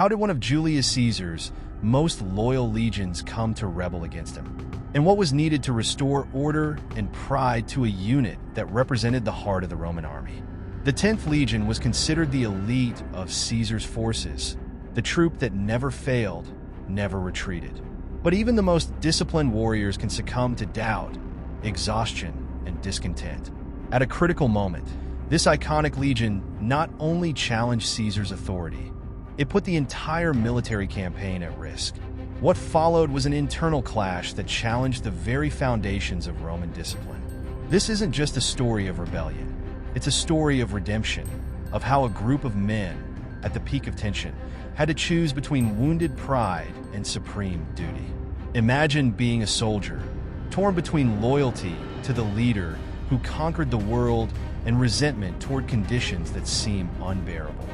How did one of Julius Caesar's most loyal legions come to rebel against him? And what was needed to restore order and pride to a unit that represented the heart of the Roman army? The 10th Legion was considered the elite of Caesar's forces, the troop that never failed, never retreated. But even the most disciplined warriors can succumb to doubt, exhaustion, and discontent. At a critical moment, this iconic legion not only challenged Caesar's authority, it put the entire military campaign at risk. What followed was an internal clash that challenged the very foundations of Roman discipline. This isn't just a story of rebellion. It's a story of redemption, of how a group of men, at the peak of tension, had to choose between wounded pride and supreme duty. Imagine being a soldier, torn between loyalty to the leader who conquered the world and resentment toward conditions that seem unbearable.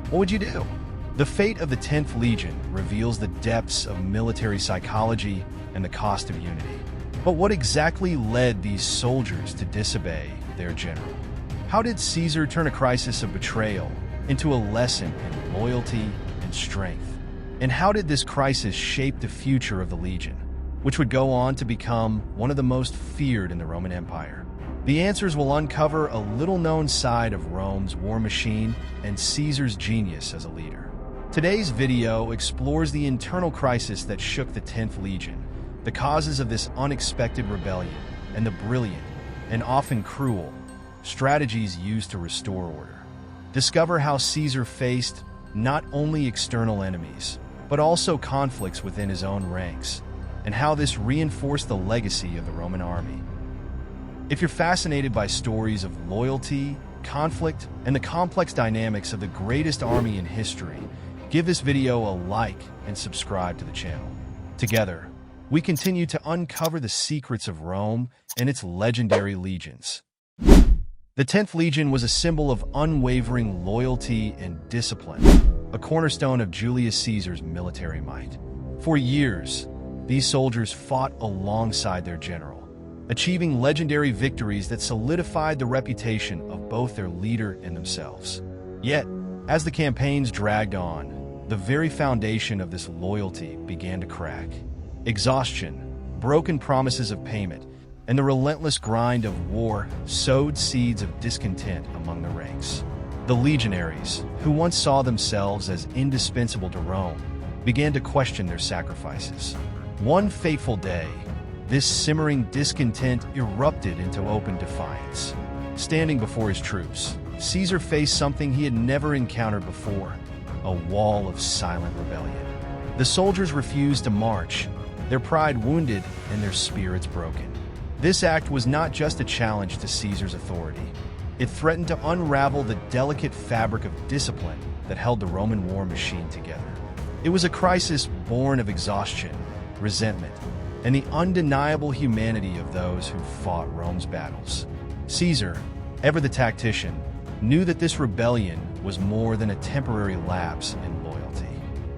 What would you do? The fate of the 10th Legion reveals the depths of military psychology and the cost of unity. But what exactly led these soldiers to disobey their general? How did Caesar turn a crisis of betrayal into a lesson in loyalty and strength? And how did this crisis shape the future of the Legion, which would go on to become one of the most feared in the Roman Empire? The answers will uncover a little-known side of Rome's war machine and Caesar's genius as a leader. Today's video explores the internal crisis that shook the 10th Legion, the causes of this unexpected rebellion, and the brilliant, and often cruel, strategies used to restore order. Discover how Caesar faced not only external enemies, but also conflicts within his own ranks, and how this reinforced the legacy of the Roman army. If you're fascinated by stories of loyalty, conflict, and the complex dynamics of the greatest army in history, give this video a like and subscribe to the channel. Together, we continue to uncover the secrets of Rome and its legendary legions. The 10th Legion was a symbol of unwavering loyalty and discipline, a cornerstone of Julius Caesar's military might. For years, these soldiers fought alongside their general, achieving legendary victories that solidified the reputation of both their leader and themselves. Yet, as the campaigns dragged on, the very foundation of this loyalty began to crack. Exhaustion, broken promises of payment, and the relentless grind of war sowed seeds of discontent among the ranks. The legionaries, who once saw themselves as indispensable to Rome, began to question their sacrifices. One fateful day, this simmering discontent erupted into open defiance. Standing before his troops, Caesar faced something he had never encountered before: a wall of silent rebellion. The soldiers refused to march, their pride wounded and their spirits broken. This act was not just a challenge to Caesar's authority. It threatened to unravel the delicate fabric of discipline that held the Roman war machine together. It was a crisis born of exhaustion, resentment, and the undeniable humanity of those who fought Rome's battles. Caesar, ever the tactician, knew that this rebellion was more than a temporary lapse in loyalty.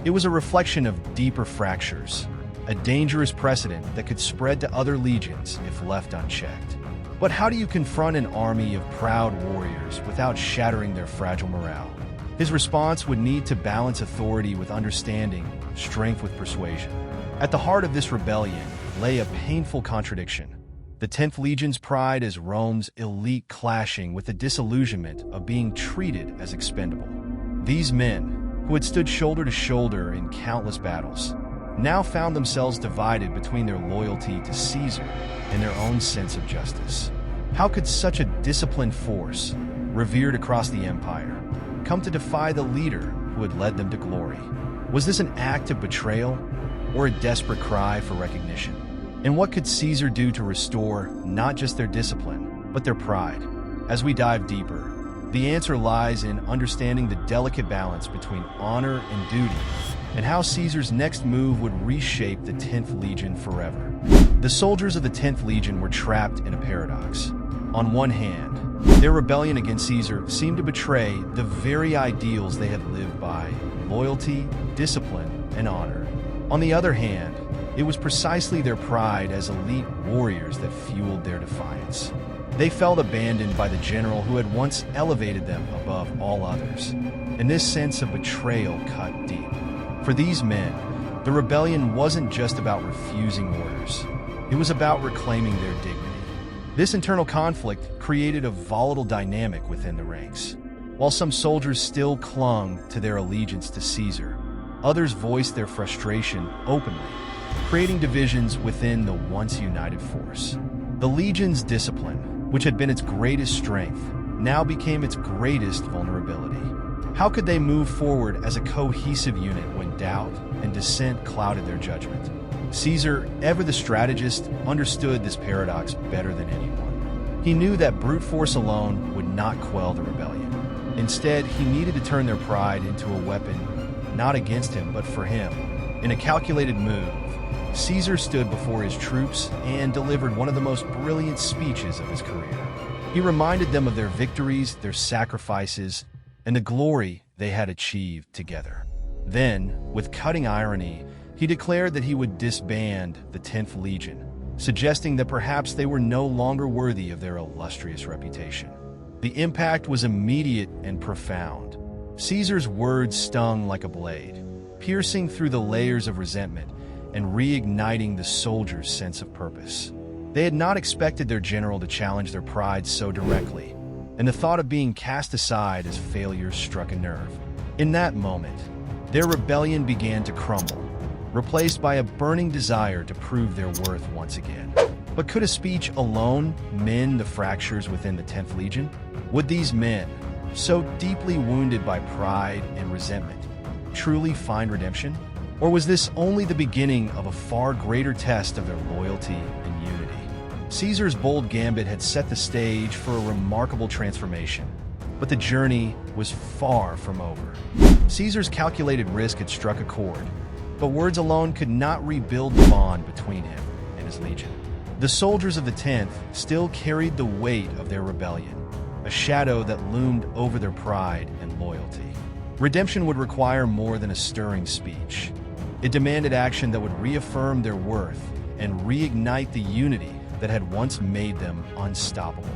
It was a reflection of deeper fractures, a dangerous precedent that could spread to other legions if left unchecked. But how do you confront an army of proud warriors without shattering their fragile morale? His response would need to balance authority with understanding, strength with persuasion. At the heart of this rebellion lay a painful contradiction: the 10th Legion's pride as Rome's elite clashing with the disillusionment of being treated as expendable. These men, who had stood shoulder to shoulder in countless battles, now found themselves divided between their loyalty to Caesar and their own sense of justice. How could such a disciplined force, revered across the empire, come to defy the leader who had led them to glory? Was this an act of betrayal or a desperate cry for recognition? And what could Caesar do to restore not just their discipline, but their pride? As we dive deeper, the answer lies in understanding the delicate balance between honor and duty, and how Caesar's next move would reshape the 10th Legion forever. The soldiers of the 10th Legion were trapped in a paradox. On one hand, their rebellion against Caesar seemed to betray the very ideals they had lived by: loyalty, discipline, and honor. On the other hand, it was precisely their pride as elite warriors that fueled their defiance. They felt abandoned by the general who had once elevated them above all others, and this sense of betrayal cut deep. For these men, the rebellion wasn't just about refusing orders. It was about reclaiming their dignity. This internal conflict created a volatile dynamic within the ranks. While some soldiers still clung to their allegiance to Caesar, others voiced their frustration openly, creating divisions within the once united force. The legion's discipline, which had been its greatest strength, now became its greatest vulnerability. How could they move forward as a cohesive unit when doubt and dissent clouded their judgment? Caesar, ever the strategist, understood this paradox better than anyone. He knew that brute force alone would not quell the rebellion. Instead, he needed to turn their pride into a weapon, not against him, but for him. In a calculated move, Caesar stood before his troops and delivered one of the most brilliant speeches of his career. He reminded them of their victories, their sacrifices, and the glory they had achieved together. Then, with cutting irony, he declared that he would disband the 10th Legion, suggesting that perhaps they were no longer worthy of their illustrious reputation. The impact was immediate and profound. Caesar's words stung like a blade, piercing through the layers of resentment and reigniting the soldiers' sense of purpose. They had not expected their general to challenge their pride so directly, and the thought of being cast aside as failure struck a nerve. In that moment, their rebellion began to crumble, replaced by a burning desire to prove their worth once again. But could a speech alone mend the fractures within the 10th Legion? Would these men, so deeply wounded by pride and resentment, truly find redemption? Or was this only the beginning of a far greater test of their loyalty and unity? Caesar's bold gambit had set the stage for a remarkable transformation, but the journey was far from over. Caesar's calculated risk had struck a chord, but words alone could not rebuild the bond between him and his legion. The soldiers of the 10th still carried the weight of their rebellion, a shadow that loomed over their pride and loyalty. Redemption would require more than a stirring speech. It demanded action that would reaffirm their worth and reignite the unity that had once made them unstoppable.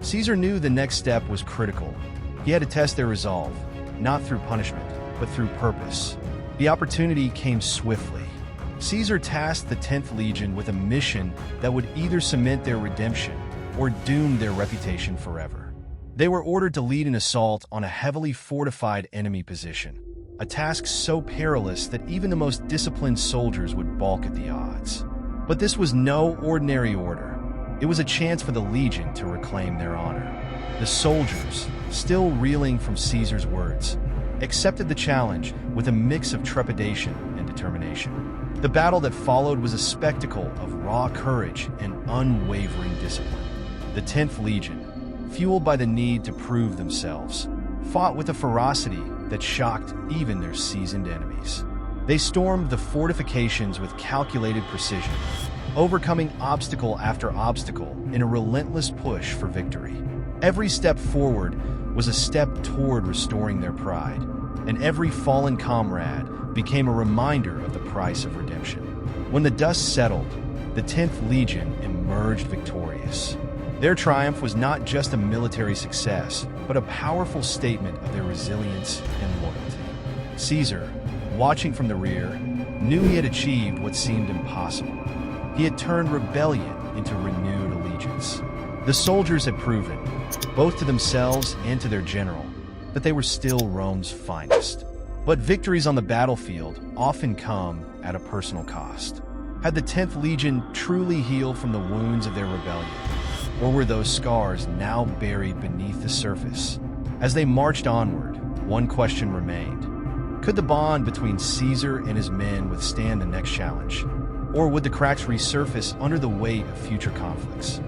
Caesar knew the next step was critical. He had to test their resolve, not through punishment, but through purpose. The opportunity came swiftly. Caesar tasked the 10th Legion with a mission that would either cement their redemption or doom their reputation forever. They were ordered to lead an assault on a heavily fortified enemy position, a task so perilous that even the most disciplined soldiers would balk at the odds. But this was no ordinary order. It was a chance for the Legion to reclaim their honor. The soldiers, still reeling from Caesar's words, accepted the challenge with a mix of trepidation and determination. The battle that followed was a spectacle of raw courage and unwavering discipline. The 10th Legion, fueled by the need to prove themselves, fought with a ferocity that shocked even their seasoned enemies. They stormed the fortifications with calculated precision, overcoming obstacle after obstacle in a relentless push for victory. Every step forward was a step toward restoring their pride, and every fallen comrade became a reminder of the price of redemption. When the dust settled, the 10th Legion emerged victorious. Their triumph was not just a military success, but a powerful statement of their resilience and loyalty. Caesar, watching from the rear, knew he had achieved what seemed impossible. He had turned rebellion into renewed allegiance. The soldiers had proven, both to themselves and to their general, that they were still Rome's finest. But victories on the battlefield often come at a personal cost. Had the 10th Legion truly healed from the wounds of their rebellion? Or were those scars now buried beneath the surface? As they marched onward, one question remained. Could the bond between Caesar and his men withstand the next challenge? Or would the cracks resurface under the weight of future conflicts?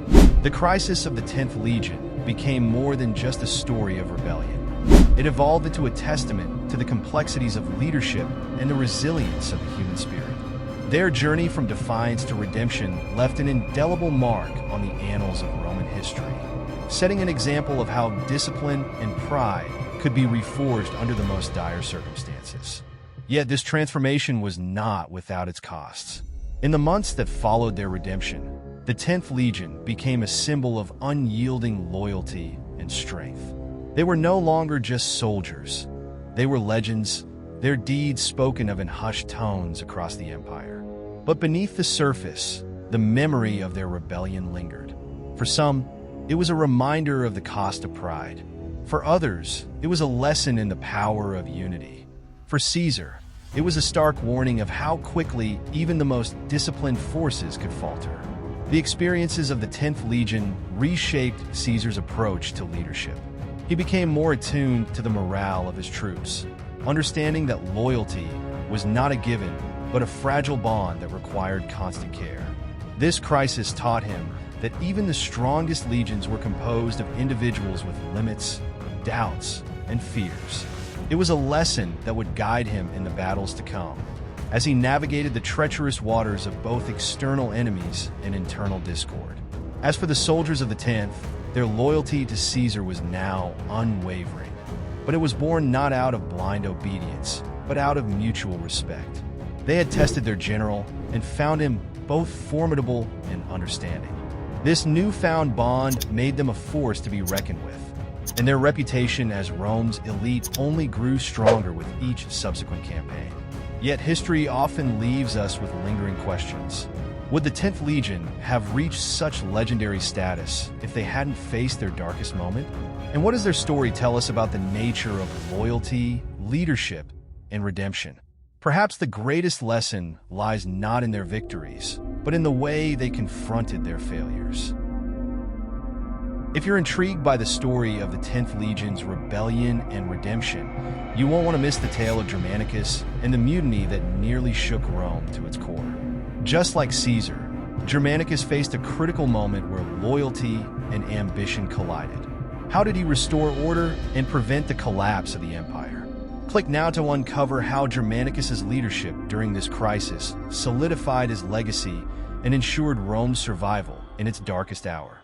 The crisis of the 10th Legion became more than just a story of rebellion. It evolved into a testament to the complexities of leadership and the resilience of the human spirit. Their journey from defiance to redemption left an indelible mark on the annals of Roman history, setting an example of how discipline and pride could be reforged under the most dire circumstances. Yet this transformation was not without its costs. In the months that followed their redemption, the 10th Legion became a symbol of unyielding loyalty and strength. They were no longer just soldiers. They were legends. their deeds spoken of in hushed tones across the empire. But beneath the surface, the memory of their rebellion lingered. For some, it was a reminder of the cost of pride. For others, it was a lesson in the power of unity. For Caesar, it was a stark warning of how quickly even the most disciplined forces could falter. The experiences of the 10th Legion reshaped Caesar's approach to leadership. He became more attuned to the morale of his troops, understanding that loyalty was not a given, but a fragile bond that required constant care. This crisis taught him that even the strongest legions were composed of individuals with limits, doubts, and fears. It was a lesson that would guide him in the battles to come, as he navigated the treacherous waters of both external enemies and internal discord. As for the soldiers of the 10th, their loyalty to Caesar was now unwavering. But it was born not out of blind obedience, but out of mutual respect. They had tested their general and found him both formidable and understanding. This newfound bond made them a force to be reckoned with, and their reputation as Rome's elite only grew stronger with each subsequent campaign. Yet history often leaves us with lingering questions. Would the 10th Legion have reached such legendary status if they hadn't faced their darkest moment? And what does their story tell us about the nature of loyalty, leadership, and redemption? Perhaps the greatest lesson lies not in their victories, but in the way they confronted their failures. If you're intrigued by the story of the 10th Legion's rebellion and redemption, you won't want to miss the tale of Germanicus and the mutiny that nearly shook Rome to its core. Just like Caesar, Germanicus faced a critical moment where loyalty and ambition collided. How did he restore order and prevent the collapse of the empire? Click now to uncover how Germanicus's leadership during this crisis solidified his legacy and ensured Rome's survival in its darkest hour.